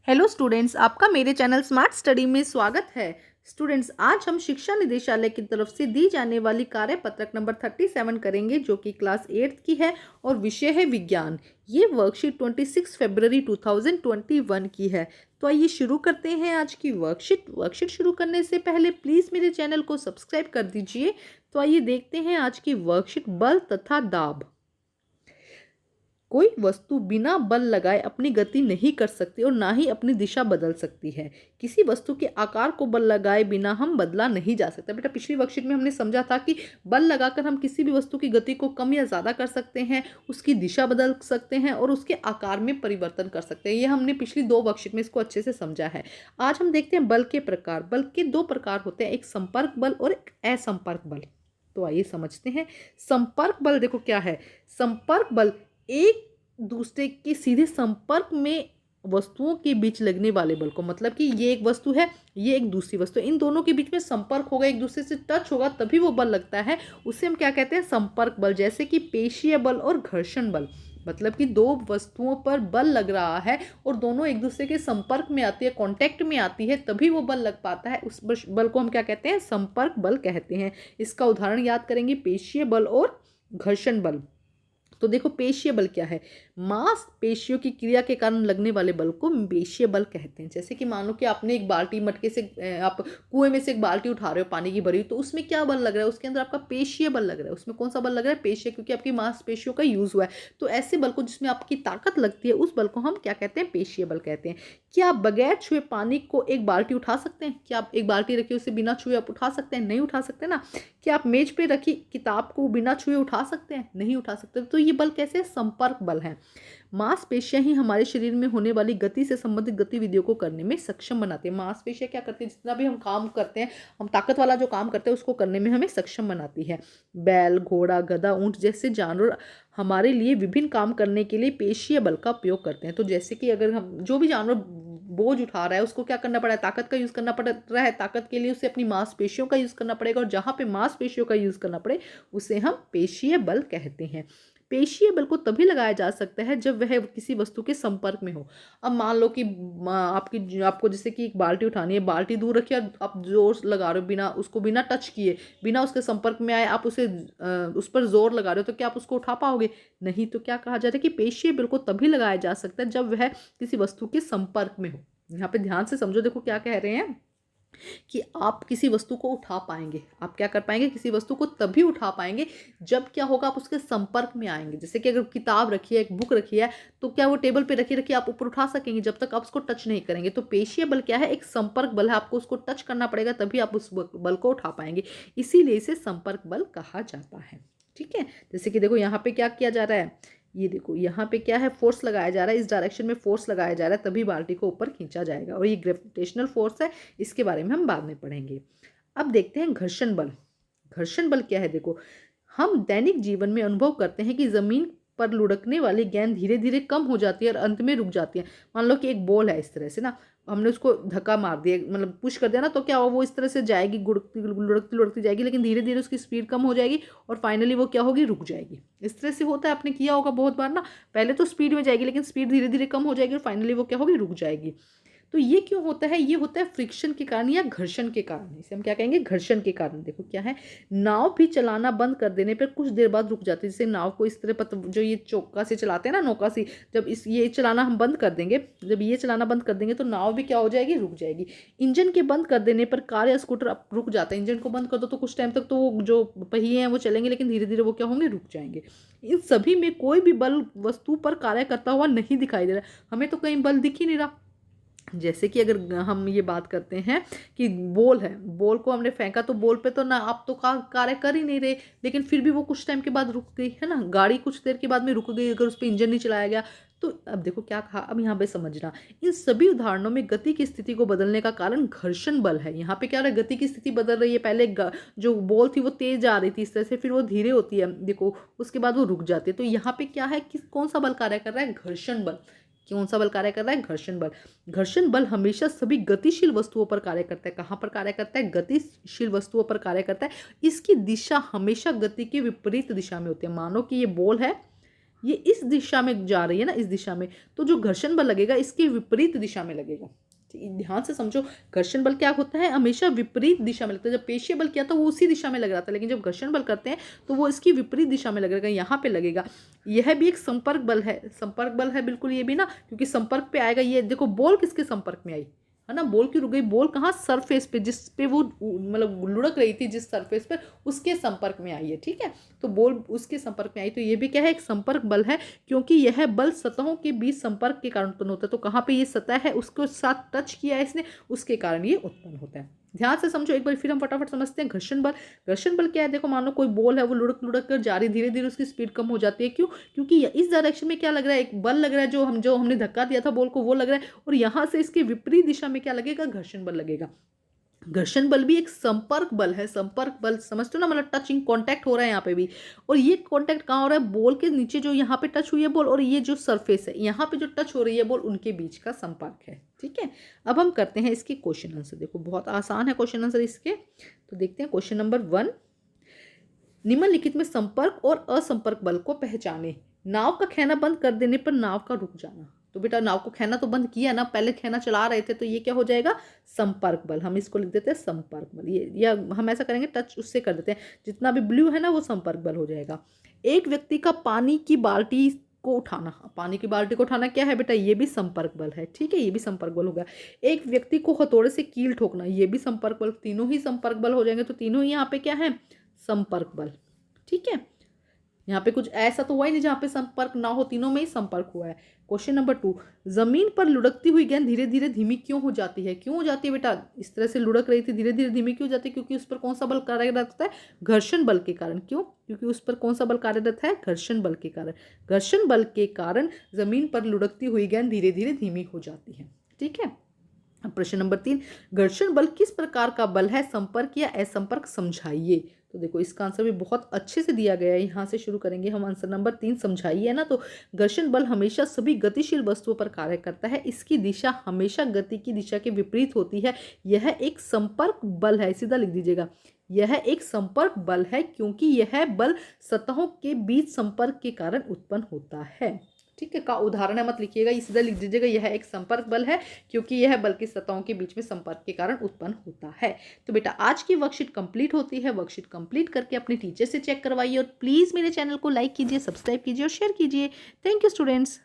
Hello students, आपका मेरे channel smart study में स्वागत है। स्टूडेंट्स, आज हम शिक्षा निदेशालय की तरफ से दी जाने वाली कार्यपत्रक नंबर 37 करेंगे, जो कि क्लास 8 की है और विषय है विज्ञान। ये वर्कशीट 26 फरवरी 2021 की है। तो आइए शुरू करते हैं आज की वर्कशीट शुरू करने से पहले प्लीज़ मेरे चैनल को सब्सक्राइब कर दीजिए। तो आइए देखते हैं आज की वर्कशीट, बल तथा दाब। कोई वस्तु बिना बल लगाए अपनी गति नहीं कर सकती और ना ही अपनी दिशा बदल सकती है। किसी वस्तु के आकार को बल लगाए बिना हम बदला नहीं जा सकता। बेटा, पिछली वर्कशीट में हमने समझा था कि बल लगाकर हम किसी भी वस्तु की गति को कम या ज़्यादा कर सकते हैं, उसकी दिशा बदल सकते हैं और उसके आकार में परिवर्तन कर सकते हैं। ये हमने पिछली 2 वर्कशीट में इसको अच्छे से समझा है। आज हम देखते हैं बल के प्रकार। बल के 2 प्रकार होते हैं, एक संपर्क बल और एक असंपर्क बल। तो आइए समझते हैं। संपर्क बल देखो क्या है। संपर्क बल एक दूसरे के सीधे संपर्क में वस्तुओं के बीच लगने वाले बल को, मतलब कि ये एक वस्तु है, ये एक दूसरी वस्तु है, इन दोनों के बीच में संपर्क होगा, एक दूसरे से टच होगा तभी वो बल लगता है। उसे हम क्या कहते हैं? संपर्क बल। जैसे कि पेशीय बल और घर्षण बल, मतलब कि 2 वस्तुओं पर बल लग रहा है और दोनों एक दूसरे के संपर्क में आती है, कांटेक्ट में आती है, तभी वो बल लग पाता है। उस बल को हम क्या कहते हैं? संपर्क बल कहते हैं। इसका उदाहरण याद करेंगे, पेशीय बल और घर्षण बल। तो देखो, पेशीय बल क्या है? मांसपेशियों की क्रिया के कारण लगने वाले बल को पेशीय बल कहते हैं। जैसे कि मान लो कि आपने एक बाल्टी, मटके से आप कुएं में से एक बाल्टी उठा रहे हो पानी की भरी हुई, तो उसमें क्या बल लग रहा है? उसके अंदर आपका पेशीय बल लग रहा है। उसमें कौन सा बल लग रहा है? पेशीय, क्योंकि आपकी मांसपेशियों का यूज हुआ है। तो ऐसे बल को, जिसमें आपकी ताकत लगती है, उस बल को हम क्या कहते हैं? पेशीय बल कहते हैं। क्या आप बगैर छुए पानी को एक बाल्टी उठा सकते हैं? क्या आप एक बाल्टी रखी उसे बिना छुए आप उठा सकते हैं? नहीं उठा सकते ना। क्या आप मेज पे रखी किताब को बिना छुए उठा सकते हैं? नहीं उठा सकते। तो ये बल कैसे? संपर्क बल है। मांसपेशियां ही हमारे शरीर में होने वाली गति से संबंधित गतिविधियों को करने में सक्षम बनाती है। मांसपेशियां क्या करती है? जितना भी हम काम करते हैं, हम ताकत वाला जो काम करते हैं, उसको करने में हमें सक्षम बनाती है। बैल, घोड़ा, गधा, ऊंट जैसे जानवर हमारे लिए विभिन्न काम करने के लिए पेशीय बल का उपयोग करते हैं। तो जैसे कि अगर हम, जो भी जानवर बोझ उठा रहा है, उसको क्या करना पड़ा है? ताकत का यूज करना पड़ रहा है। ताकत के लिए उसे अपनी मांसपेशियों का यूज करना पड़ेगा, और जहां पे मांसपेशियों का यूज करना पड़े उसे हम पेशीय बल कहते हैं। पेशीय बल को तभी लगाया जा सकता है जब वह किसी वस्तु के संपर्क में हो। अब मान लो कि आपको जैसे कि एक बाल्टी उठानी है, बाल्टी दूर रखिए और आप जोर लगा रहे हो, बिना टच किए, बिना उसके संपर्क में आए आप उस पर जोर लगा रहे हो, तो क्या आप उसको उठा पाओगे? नहीं। तो क्या कहा जाता है कि पेशीय बल को तभी लगाया जा सकता है जब वह किसी वस्तु के संपर्क में हो। यहाँ पे ध्यान से समझो, देखो क्या कह रहे हैं कि आप किसी वस्तु को उठा पाएंगे। आप क्या कर पाएंगे? किसी वस्तु को तभी उठा पाएंगे जब क्या होगा? आप उसके संपर्क में आएंगे। जैसे कि अगर किताब रखी है, एक बुक रखी है, तो क्या वो टेबल पे रखी रखी आप ऊपर उठा सकेंगे जब तक आप उसको टच नहीं करेंगे? तो पेशीय बल क्या है? एक संपर्क बल है। आपको उसको टच करना पड़ेगा तभी आप उस बल को उठा पाएंगे। इसीलिए इसे संपर्क बल कहा जाता है। ठीक है। जैसे कि देखो यहाँ पे क्या किया जा रहा है, ये देखो यहाँ पे क्या है? फोर्स लगाया जा रहा है, इस डायरेक्शन में फोर्स लगाया जा रहा है, तभी बाल्टी को ऊपर खींचा जाएगा, और ये ग्रेविटेशनल फोर्स है। इसके बारे में हम बाद में पढ़ेंगे। अब देखते हैं घर्षण बल। घर्षण बल क्या है? देखो, हम दैनिक जीवन में अनुभव करते हैं कि जमीन पर लुढ़कने वाली गेंद धीरे धीरे कम हो जाती है और अंत में रुक जाती है। मान लो कि एक बॉल है, इस तरह से ना, हमने उसको धक्का मार दिया, मतलब पुश कर दिया ना, तो क्या होगा? वो इस तरह से जाएगी, गुड़कती लुढ़कती लुढ़कती जाएगी, लेकिन धीरे धीरे उसकी स्पीड कम हो जाएगी और फाइनली वो क्या होगी? रुक जाएगी। इस तरह से होता है, आपने किया होगा बहुत बार ना। पहले तो स्पीड में जाएगी, लेकिन स्पीड धीरे धीरे कम हो जाएगी और फाइनली वो क्या होगी? रुक जाएगी। तो ये क्यों होता है? ये होता है फ्रिक्शन के कारण या घर्षण के कारण। इसे हम क्या कहेंगे? घर्षण के कारण। देखो क्या है, नाव भी चलाना बंद कर देने पर कुछ देर बाद रुक जाती है। जैसे नाव को इस तरह जो ये चौका से चलाते हैं ना, नौका से, जब ये चलाना हम बंद कर देंगे, जब ये चलाना बंद कर देंगे तो नाव भी क्या हो जाएगी? रुक जाएगी। इंजन के बंद कर देने पर कार या स्कूटर अब रुक जाता है। इंजन को बंद कर दो तो कुछ टाइम तक तो वो जो पहिए हैं वो चलेंगे, लेकिन धीरे धीरे वो क्या होंगे? रुक जाएंगे। इन सभी में कोई भी बल वस्तु पर कार्य करता हुआ नहीं दिखाई दे रहा। हमें तो कहीं बल दिख ही नहीं रहा। जैसे कि अगर हम ये बात करते हैं कि बॉल है, बॉल को हमने फेंका तो बॉल पे तो ना आप तो कार्य कर ही नहीं रहे, लेकिन फिर भी वो कुछ टाइम के बाद रुक गई है ना। गाड़ी कुछ देर के बाद में रुक गई अगर उस पर इंजन नहीं चलाया गया। तो अब देखो क्या कहा, अब यहाँ पे समझना, इन सभी उदाहरणों में गति की स्थिति को बदलने का कारण घर्षण बल है। यहाँ पे क्या हो रहा है? गति की स्थिति बदल रही है। पहले जो बॉल थी वो तेज जा रही थी इस तरह से, फिर वो धीरे होती है, देखो उसके बाद वो रुक जाती है। तो यहाँ पे क्या है कि कौन सा बल कार्य कर रहा है? घर्षण बल। कौन सा बल कार्य कर रहा है? घर्षण बल। घर्षण बल हमेशा सभी गतिशील वस्तुओं पर कार्य करता है। कहाँ पर कार्य करता है? गतिशील वस्तुओं पर कार्य करता है। इसकी दिशा हमेशा गति के विपरीत दिशा में होती है। मानो कि ये बॉल है, ये इस दिशा में जा रही है ना, इस दिशा में, तो जो घर्षण बल लगेगा इसके विपरीत दिशा में लगेगा। ध्यान से समझो, घर्षण बल क्या होता है, हमेशा विपरीत दिशा में लगता है। जब पेशीय बल किया था वो उसी दिशा में लग रहा था, लेकिन जब घर्षण बल करते हैं तो वो इसकी विपरीत दिशा में लगेगा, यहाँ पे लगेगा। यह भी एक संपर्क बल है, संपर्क बल है बिल्कुल ये भी ना, क्योंकि संपर्क पे आएगा। ये देखो बॉल किसके संपर्क में आई है ना, बॉल की रुक गई, बॉल कहाँ, सरफेस पे, जिस पे वो मतलब लुढ़क रही थी, जिस सरफेस पर, उसके संपर्क में आई है। ठीक है, तो बॉल उसके संपर्क में आई, तो ये भी क्या है, एक संपर्क बल है, क्योंकि यह बल सतहों के बीच संपर्क के कारण उत्पन्न होता है। तो कहाँ पे ये सतह है, उसके साथ टच किया है इसने, उसके कारण ये उत्पन्न होता है। ध्यान से समझो एक बार, फिर हम फटाफट समझते हैं घर्षण बल। घर्षण बल क्या है, देखो मान लो कोई बॉल है, वो लुढ़क लुढ़क कर जा रही, धीरे धीरे उसकी स्पीड कम हो जाती है। क्यों, क्योंकि इस डायरेक्शन में क्या लग रहा है, एक बल लग रहा है, जो हमने धक्का दिया था बॉल को, वो लग रहा है, और यहाँ से इसके विपरीत दिशा में क्या लगेगा, घर्षण बल लगेगा। घर्षण बल भी एक संपर्क बल है, संपर्क बल समझते हो ना, मतलब टचिंग कांटेक्ट हो रहा है यहाँ पे भी। और ये कांटेक्ट कहाँ हो रहा है, बॉल के नीचे जो यहाँ पे टच हुई है बॉल, और ये जो सरफेस है यहाँ पे जो टच हो रही है बॉल, उनके बीच का संपर्क है। ठीक है, अब हम करते हैं इसके क्वेश्चन आंसर। देखो बहुत आसान है क्वेश्चन आंसर इसके, तो देखते हैं क्वेश्चन नंबर 1। निम्नलिखित में संपर्क और असंपर्क बल को पहचाने। नाव का खेना बंद कर देने पर नाव का रुक जाना। तो बेटा नाव को खेना तो बंद किया ना, पहले खेना चला रहे थे, तो ये क्या हो जाएगा, संपर्क बल। हम इसको लिख देते हैं संपर्क बल, ये या हम ऐसा करेंगे टच उससे कर देते हैं, जितना भी ब्लू है ना वो संपर्क बल हो जाएगा। एक व्यक्ति का पानी की बाल्टी को उठाना, पानी की बाल्टी को उठाना क्या है बेटा, ये भी संपर्क बल है। ठीक है, ये भी संपर्क बल होगा। एक व्यक्ति को हथौड़े से कील ठोकना, ये भी संपर्क बल, तीनों ही संपर्क बल हो जाएंगे। तो तीनों ही यहाँ पे क्या है, संपर्क बल। ठीक है, यहाँ पे कुछ ऐसा तो हुआ ही नहीं जहाँ पे संपर्क ना हो, तीनों में ही संपर्क हुआ है। क्वेश्चन नंबर 2, जमीन पर लुढ़कती हुई गेंद धीरे धीरे धीमी क्यों हो जाती है। क्यों हो जाती है बेटा, इस तरह से लुढ़क रही थी, धीरे धीरे धीमी क्यों हो जाती है, क्योंकि उस पर कौन सा बल कार्यरत होता है, घर्षण बल के कारण। क्यों, क्योंकि उस पर कौन सा बल कार्यरत है, घर्षण बल के कारण। घर्षण बल के कारण जमीन पर लुढ़कती हुई गेंद धीरे धीरे धीमी हो जाती है। ठीक है, प्रश्न नंबर 3, घर्षण बल किस प्रकार का बल है, संपर्क या असंपर्क, समझाइए। तो देखो इसका आंसर भी बहुत अच्छे से दिया गया है, यहाँ से शुरू करेंगे हम। आंसर नंबर 3 समझाइए ना, तो घर्षण बल हमेशा सभी गतिशील वस्तुओं पर कार्य करता है, इसकी दिशा हमेशा गति की दिशा के विपरीत होती है, यह एक संपर्क बल है। सीधा लिख दीजिएगा, यह एक संपर्क बल है, क्योंकि यह बल सतहों के बीच संपर्क के कारण उत्पन्न होता है। ठीक है, का उदाहरण है, मत लिखिएगा, ये सीधा लिख दीजिएगा, यह एक संपर्क बल है, क्योंकि यह बल की सतहों के बीच में संपर्क के कारण उत्पन्न होता है। तो बेटा आज की वर्कशीट कंप्लीट होती है, वर्कशीट कंप्लीट करके अपने टीचर से चेक करवाइए, और प्लीज़ मेरे चैनल को लाइक कीजिए, सब्सक्राइब कीजिए और शेयर कीजिए। Thank you students.